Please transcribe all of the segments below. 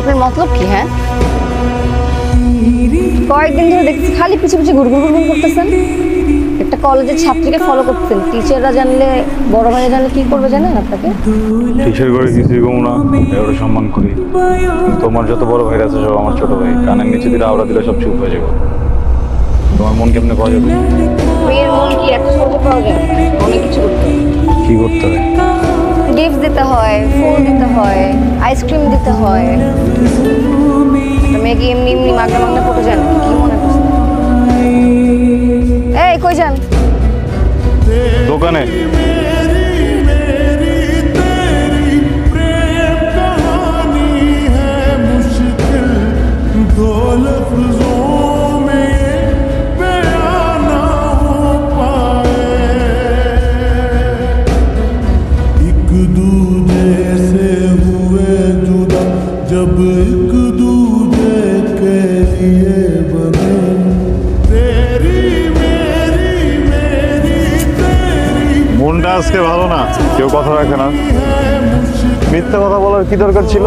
আপনার মতলব কি? হ্যাঁ, কয়েকদিন ধরে দেখছি খালি পিছে পিছে ঘুরঘুর ঘুরঘুর করতেছেন। একটা কলেজের ছাত্রীকে ফলো করতেন, টিচাররা জানলে, বড় ভাইয়া জানলে কি করবে জানেন আপনাকে? টিচার করে কিছুই কম না, এবারে সম্মান করি। কিন্তু তোমার যত বড় ভাইরা আছে সব আমার ছোট ভাই, কানের নিচে দিলে আওড়া দিলে সব চুপ হয়ে যাবে। তোমার মন কেমনে পাওয়া যাবে? মেয়ের মন কি এত সহজে পাওয়া যায়? অনেক কিছু করতে হয়। কি করতে হয়? গিফট দিতে হয়, ফুল দিতে হয়, আইসক্রিম দিতে হয়। একটা মেয়ে কি এমনি এমনি মাগনা মাগনা পড়ে যান? কি মনে করছেন? এই কই যান? দোকানে। जब एक दूजे के लिए बने तेरी मेरी मेरी तेरी মনটা আজকে ভালো না, কেউ কথা রাখে না। মিথ্যা কথা বলার কি দরকার ছিল?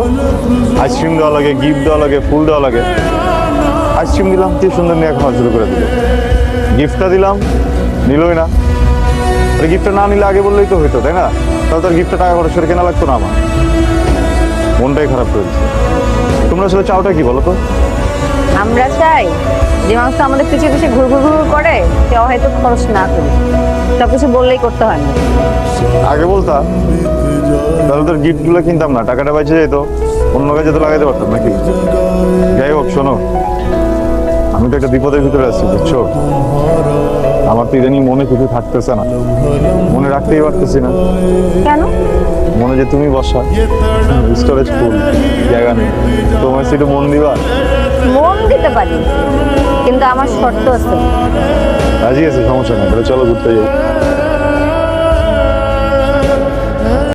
আইসক্রিম দেওয়া লাগে, গিফট দেওয়া লাগে, ফুল দেওয়া লাগে। আইসক্রিম দিলাম, কি সুন্দর নিয়ে খাওয়া শুরু করে দিল। গিফটটা দিলাম, নিলই না। গিফটটা না নিলে আগে বললেই তো হইতো, তাই না? তাহলে তার গিফটটা টাকা খরচ করে কেনা লাগতো না আমার। মনটাই খারাপ করে দিচ্ছে। তোমরা আসলে চাওটা কি বলো তো? আমরা চাই যে মানুষ আমাদের পিছিয়ে পিছিয়ে ঘুর ঘুর ঘুর করে সে হয়তো খরচ না করি, সব কিছু বললেই করতে হয় না। আগে বলতাম তাহলে তোর গিফটগুলো কিনতাম না, টাকাটা বেঁচে যেত, অন্য কাজে তো লাগাইতে পারতাম নাকি? যাই হোক, শোনো, আমি তো একটা বিপদের ভিতরে আছি, বুঝছো? আমার তো ইদানিং মনে কিছু থাকতেছে না, মনে রাখতেই পারতেছি না। কেন? মনে যে তুমি বসা, স্টোরেজ ফুল, জায়গা নেই। তোমার সেটা মন দিবা? মন দিতে পারি, কিন্তু আমার শর্ত আছে। রাজি আছে, সমস্যা নেই, তাহলে চলো ঘুরতে যাই।